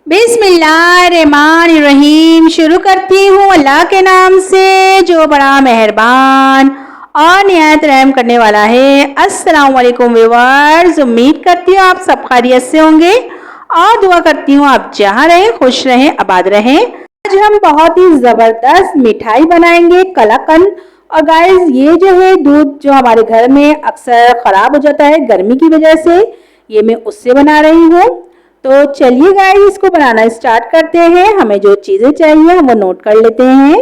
बिस्मिल्लाहिर्रहमानिर्रहीम। शुरू करती हूँ अल्लाह के नाम से जो बड़ा मेहरबान और निहायत रहम करने वाला है। अस्सलाम वालेकुम व्यूअर्स, उम्मीद करती हूँ आप सब खैरियत से होंगे और दुआ करती हूँ आप जहाँ रहें खुश रहें आबाद रहें। आज हम बहुत ही ज़बरदस्त मिठाई बनाएंगे कलाकंद। और गाइस ये जो है दूध जो हमारे घर में अक्सर ख़राब हो जाता है गर्मी की वजह से, ये मैं उससे बना रही हूँ। तो चलिए गाइस इसको बनाना स्टार्ट करते हैं। हमें जो चीज़ें चाहिए हम वो नोट कर लेते हैं।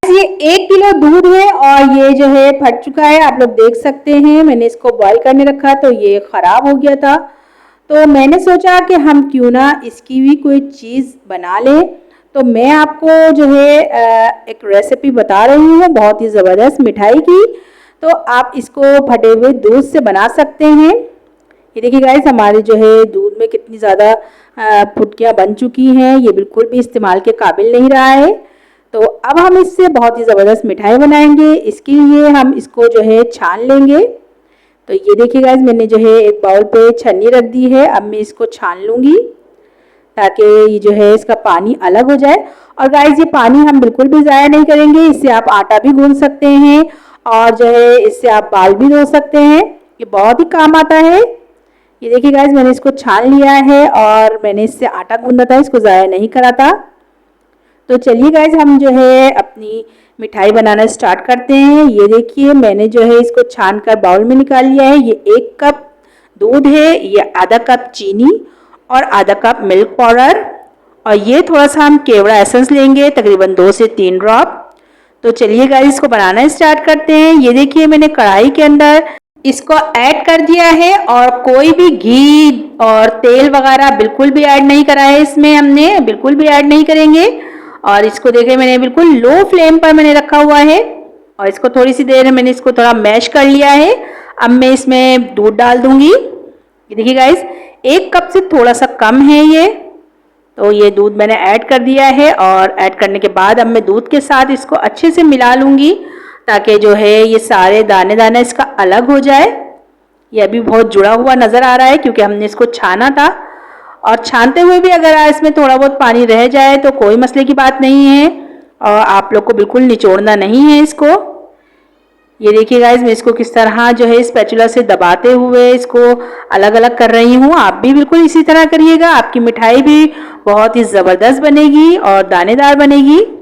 ये 1 किलो दूध है और ये जो है फट चुका है, आप लोग देख सकते हैं। मैंने इसको बॉईल करने रखा तो ये ख़राब हो गया था, तो मैंने सोचा कि हम क्यों ना इसकी भी कोई चीज़ बना लें। तो मैं आपको जो है एक रेसिपी बता रही हूँ बहुत ही ज़बरदस्त मिठाई की। तो आप इसको फटे हुए दूध से बना सकते हैं। ये देखिए गाइस हमारे जो है दूध में कितनी ज़्यादा फुटकियाँ बन चुकी हैं, ये बिल्कुल भी इस्तेमाल के काबिल नहीं रहा है। तो अब हम इससे बहुत ही ज़बरदस्त मिठाई बनाएंगे। इसके लिए हम इसको जो है छान लेंगे। तो ये देखिए गाइस मैंने जो है एक बाउल पे छन्नी रख दी है। अब मैं इसको छान लूँगी ताकि ये जो है इसका पानी अलग हो जाए। और गाइस ये पानी हम बिल्कुल भी ज़ाया नहीं करेंगे, इससे आप आटा भी गूंथ सकते हैं और जो है इससे आप बाल भी धो सकते हैं, ये बहुत ही काम आता है। ये देखिए गाइस मैंने इसको छान लिया है और मैंने इससे आटा गूंदा था, इसको ज़ाया नहीं करा था। तो चलिए गाइस हम जो है अपनी मिठाई बनाना स्टार्ट करते हैं। ये देखिए मैंने जो है इसको छान कर बाउल में निकाल लिया है। ये 1 कप दूध है, ये आधा कप चीनी और आधा कप मिल्क पाउडर, और ये थोड़ा सा हम केवड़ा एसेंस लेंगे तकरीबन 2 से 3 ड्रॉप। तो चलिए गाइस इसको बनाना स्टार्ट करते हैं। ये देखिए मैंने कढ़ाई के अंदर इसको ऐड कर दिया है और कोई भी घी और तेल वगैरह बिल्कुल भी ऐड नहीं करा है, इसमें हमने बिल्कुल भी ऐड नहीं करेंगे। और इसको देखिए मैंने बिल्कुल लो फ्लेम पर मैंने रखा हुआ है और इसको थोड़ी सी देर मैंने इसको थोड़ा मैश कर लिया है। अब मैं इसमें दूध डाल दूंगी। ये देखिए गाइस 1 कप से थोड़ा सा कम है ये, तो ये दूध मैंने ऐड कर दिया है। और ऐड करने के बाद अब मैं दूध के साथ इसको अच्छे से मिला लूँगी ताकि जो है ये सारे दाने दाने इसका अलग हो जाए। ये अभी बहुत जुड़ा हुआ नज़र आ रहा है क्योंकि हमने इसको छाना था, और छानते हुए भी अगर इसमें थोड़ा बहुत पानी रह जाए तो कोई मसले की बात नहीं है और आप लोग को बिल्कुल निचोड़ना नहीं है इसको। ये देखिए गाइस मैं इसको किस तरह जो है स्पैचुला से दबाते हुए इसको अलग अलग कर रही हूँ। आप भी बिल्कुल इसी तरह करिएगा, आपकी मिठाई भी बहुत ही ज़बरदस्त बनेगी और दानेदार बनेगी।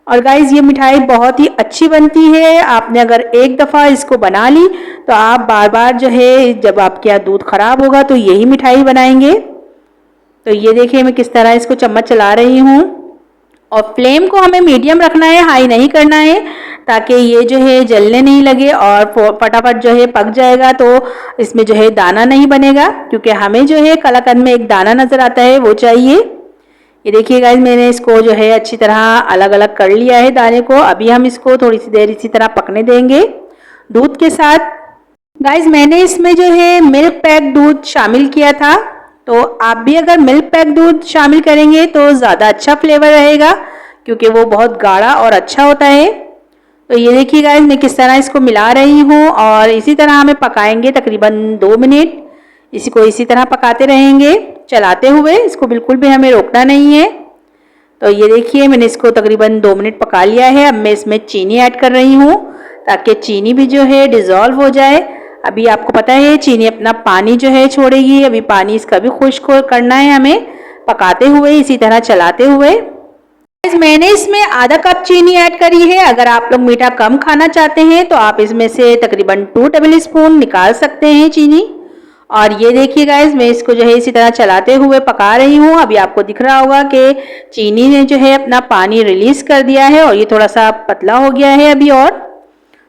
और गाइस ये मिठाई बहुत ही अच्छी बनती है। आपने अगर एक दफ़ा इसको बना ली तो आप बार बार जो है जब आपके यहाँ दूध ख़राब होगा तो यही मिठाई बनाएंगे। तो ये देखिए मैं किस तरह इसको चम्मच चला रही हूँ और फ्लेम को हमें मीडियम रखना है, हाई नहीं करना है, ताकि ये जो है जलने नहीं लगे और फटाफट जो है पक जाएगा तो इसमें जो है दाना नहीं बनेगा, क्योंकि हमें जो है कलाकंद में एक दाना नज़र आता है वो चाहिए। ये देखिए गाइस मैंने इसको जो है अच्छी तरह अलग अलग कर लिया है दाने को। अभी हम इसको थोड़ी सी देर इसी तरह पकने देंगे दूध के साथ। गाइस मैंने इसमें जो है मिल्क पैक दूध शामिल किया था, तो आप भी अगर मिल्क पैक दूध शामिल करेंगे तो ज़्यादा अच्छा फ्लेवर रहेगा क्योंकि वो बहुत गाढ़ा और अच्छा होता है। तो ये देखिए गाइस मैं किस तरह इसको मिला रही हूँ और इसी तरह हमें पकाएंगे तकरीबन 2 मिनट। इसको इसी तरह पकाते रहेंगे चलाते हुए, इसको बिल्कुल भी हमें रोकना नहीं है। तो ये देखिए मैंने इसको तकरीबन 2 मिनट पका लिया है। अब मैं इसमें चीनी ऐड कर रही हूँ ताकि चीनी भी जो है डिज़ोल्व हो जाए। अभी आपको पता है चीनी अपना पानी जो है छोड़ेगी, अभी पानी इसका भी खुश्क करना है हमें पकाते हुए इसी तरह चलाते हुए। मैंने इसमें आधा कप चीनी ऐड करी है। अगर आप लोग मीठा कम खाना चाहते हैं तो आप इसमें से तकरीबन 2 टेबल स्पून निकाल सकते हैं चीनी। और ये देखिए गाइस मैं इसको जो है इसी तरह चलाते हुए पका रही हूँ। अभी आपको दिख रहा होगा कि चीनी ने जो है अपना पानी रिलीज़ कर दिया है और ये थोड़ा सा पतला हो गया है अभी और।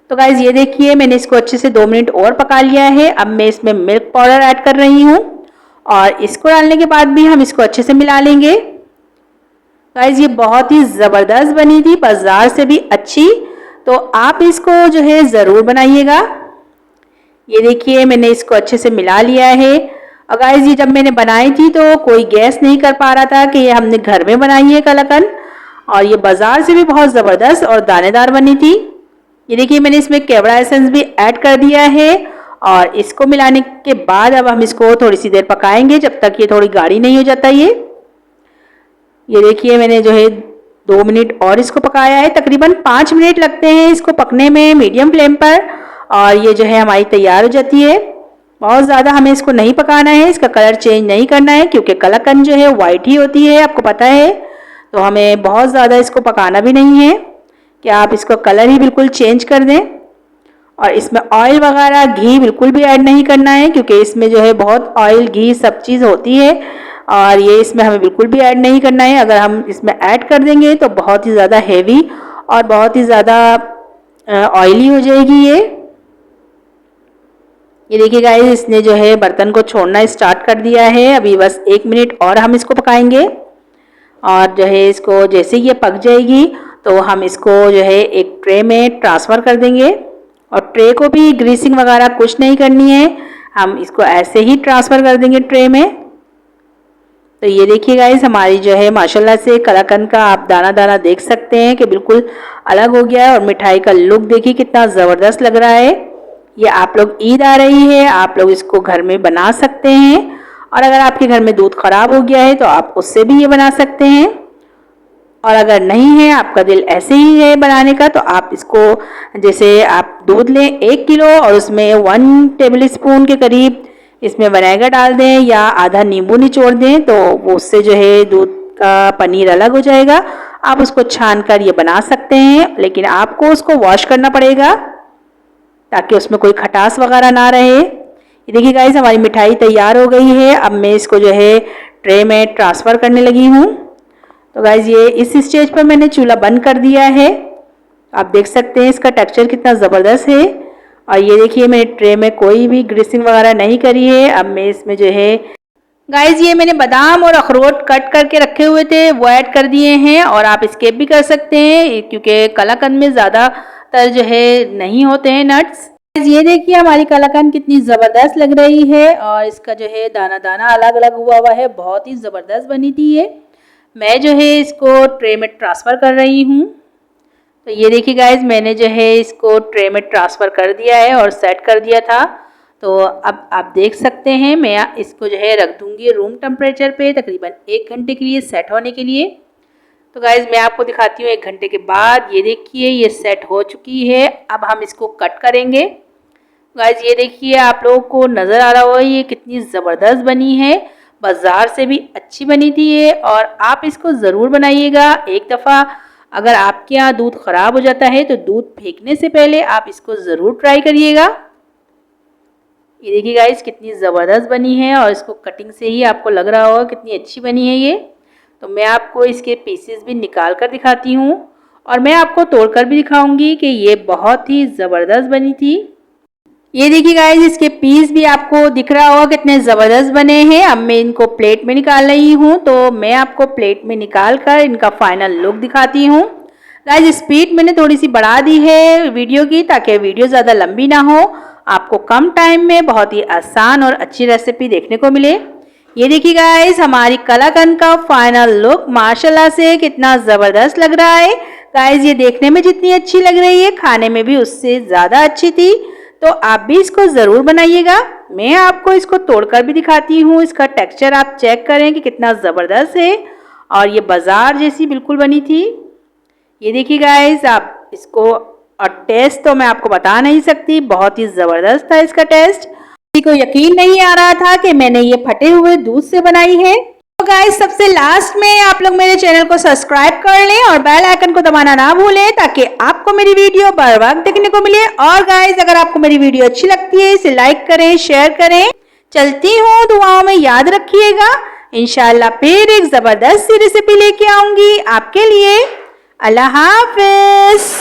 तो गाइस ये देखिए मैंने इसको अच्छे से 2 मिनट और पका लिया है। अब मैं इसमें मिल्क पाउडर ऐड कर रही हूँ और इसको डालने के बाद भी हम इसको अच्छे से मिला लेंगे। गाइस ये बहुत ही ज़बरदस्त बनी थी, बाज़ार से भी अच्छी, तो आप इसको जो है ज़रूर बनाइएगा। ये देखिए मैंने इसको अच्छे से मिला लिया है। और गाइस ये जब मैंने बनाई थी तो कोई गैस नहीं कर पा रहा था कि ये हमने घर में बनाई है कलाकंद, और ये बाज़ार से भी बहुत ज़बरदस्त और दानेदार बनी थी। ये देखिए मैंने इसमें केवड़ा एसेंस भी ऐड कर दिया है और इसको मिलाने के बाद अब हम इसको थोड़ी सी देर पकाएंगे जब तक ये थोड़ी गाढ़ी नहीं हो जाता। ये ये देखिए मैंने जो है 2 मिनट और इसको पकाया है। तकरीबन 5 मिनट लगते हैं इसको पकने में मीडियम फ्लेम पर, और ये जो है हमारी तैयार हो जाती है। बहुत ज़्यादा हमें इसको नहीं पकाना है, इसका कलर चेंज नहीं करना है, क्योंकि कलाकंद जो है वाइट ही होती है, आपको पता है। तो हमें बहुत ज़्यादा इसको पकाना भी नहीं है कि आप इसको कलर ही बिल्कुल चेंज कर दें। और इसमें ऑयल वगैरह घी बिल्कुल भी ऐड नहीं करना है, क्योंकि इसमें जो है बहुत ऑयल घी सब चीज़ होती है, और ये इसमें हमें बिल्कुल भी ऐड नहीं करना है। अगर हम इसमें ऐड कर देंगे तो बहुत ही ज़्यादा हेवी और बहुत ही ज़्यादा ऑयली हो जाएगी ये देखिए गाइस, इसने जो है बर्तन को छोड़ना स्टार्ट कर दिया है। अभी बस 1 मिनट और हम इसको पकाएंगे, और जो है इसको जैसे ये पक जाएगी तो हम इसको जो है एक ट्रे में ट्रांसफ़र कर देंगे। और ट्रे को भी ग्रीसिंग वगैरह कुछ नहीं करनी है, हम इसको ऐसे ही ट्रांसफ़र कर देंगे ट्रे में। तो ये देखिए गाइस, हमारी जो है माशाल्लाह से कलाकंद का आप दाना दाना देख सकते हैं कि बिल्कुल अलग हो गया है। और मिठाई का लुक देखिए कितना ज़बरदस्त लग रहा है। ये आप लोग ईद आ रही है, आप लोग इसको घर में बना सकते हैं। और अगर आपके घर में दूध ख़राब हो गया है तो आप उससे भी ये बना सकते हैं। और अगर नहीं है, आपका दिल ऐसे ही है बनाने का, तो आप इसको जैसे आप दूध लें 1 किलो और उसमें 1 टेबल स्पून के करीब इसमें विनेगर डाल दें या आधा नींबू निचोड़ दें, तो वो उससे जो है दूध का पनीर अलग हो जाएगा। आप उसको छान कर ये बना सकते हैं, लेकिन आपको उसको वॉश करना पड़ेगा ताकि उसमें कोई खटास वगैरह ना रहे। ये देखिए गाइस, हमारी मिठाई तैयार हो गई है। अब मैं इसको जो है ट्रे में ट्रांसफ़र करने लगी हूँ। तो गाइस, ये इस स्टेज पर मैंने चूल्हा बंद कर दिया है। आप देख सकते हैं इसका टेक्सचर कितना ज़बरदस्त है। और ये देखिए मैंने ट्रे में कोई भी ग्रीसिंग वगैरह नहीं करी है। अब मैं इसमें जो है गाइस, ये मैंने बादाम और अखरोट कट करके रखे हुए थे वो ऐड कर दिए हैं। और आप स्किप भी कर सकते हैं, क्योंकि कलाकंद में ज़्यादातर जो है नहीं होते हैं नट्स। ये देखिए हमारी कलाकंद कितनी ज़बरदस्त लग रही है, और इसका जो है दाना दाना अलग अलग हुआ है, बहुत ही ज़बरदस्त बनी थी ये। मैं जो है इसको ट्रे में ट्रांसफ़र कर रही हूँ। तो ये देखिए गाइस, मैंने जो है इसको ट्रे में ट्रांसफ़र कर दिया है और सेट कर दिया था। तो अब आप देख सकते हैं मैं इसको जो है रख दूँगी रूम टेम्परेचर पे तकरीबन 1 घंटे के लिए सेट होने के लिए। तो गाइस, मैं आपको दिखाती हूँ 1 घंटे के बाद। ये देखिए ये सेट हो चुकी है। अब हम इसको कट करेंगे। गाइस, ये देखिए आप लोगों को नज़र आ रहा होगा ये कितनी ज़बरदस्त बनी है, बाज़ार से भी अच्छी बनी थी ये। और आप इसको ज़रूर बनाइएगा एक दफ़ा। अगर आपके यहाँ दूध ख़राब हो जाता है तो दूध फेंकने से पहले आप इसको ज़रूर ट्राई करिएगा। ये देखिए गाइस, कितनी ज़बरदस्त बनी है, और इसको कटिंग से ही आपको लग रहा होगा कितनी अच्छी बनी है ये। तो मैं आपको इसके पीसेस भी निकाल कर दिखाती हूँ, और मैं आपको तोड़कर भी दिखाऊंगी कि ये बहुत ही ज़बरदस्त बनी थी। ये देखिए गाइस, इसके पीस भी आपको दिख रहा होगा कितने ज़बरदस्त बने हैं। अब मैं इनको प्लेट में निकाल रही हूँ, तो मैं आपको प्लेट में निकाल कर इनका फाइनल लुक दिखाती हूँ। गाइस, स्पीड मैंने थोड़ी सी बढ़ा दी है वीडियो की, ताकि वीडियो ज़्यादा लंबी ना हो, आपको कम टाइम में बहुत ही आसान और अच्छी रेसिपी देखने को मिले। ये देखिए गाइस, हमारी कलाकंद का फाइनल लुक माशाल्लाह से कितना ज़बरदस्त लग रहा है। गाइस, ये देखने में जितनी अच्छी लग रही है, खाने में भी उससे ज़्यादा अच्छी थी। तो आप भी इसको ज़रूर बनाइएगा। मैं आपको इसको तोड़कर भी दिखाती हूँ। इसका टेक्सचर आप चेक करें कि कितना ज़बरदस्त है, और ये बाज़ार जैसी बिल्कुल बनी थी। ये देखिए गाइस, आप इसको, और टेस्ट तो मैं आपको बता नहीं सकती, बहुत ही ज़बरदस्त था इसका टेस्ट। किसी को यकीन नहीं आ रहा था कि मैंने ये फटे हुए दूध से बनाई है। तो गाइस, सबसे लास्ट में आप लोग मेरे चैनल को सब्सक्राइब कर लें और बेल आइकन को दबाना ना भूलें, ताकि आपको मेरी वीडियो बर वक्त देखने को मिले। और गाइस, अगर आपको मेरी वीडियो अच्छी लगती है इसे लाइक करें, शेयर करें। चलती हूँ, दुआओं में याद रखिएगा। इंशाल्लाह फिर एक ज़बरदस्त सी रेसिपी लेके आऊंगी आपके लिए। अल्लाह हाफिज।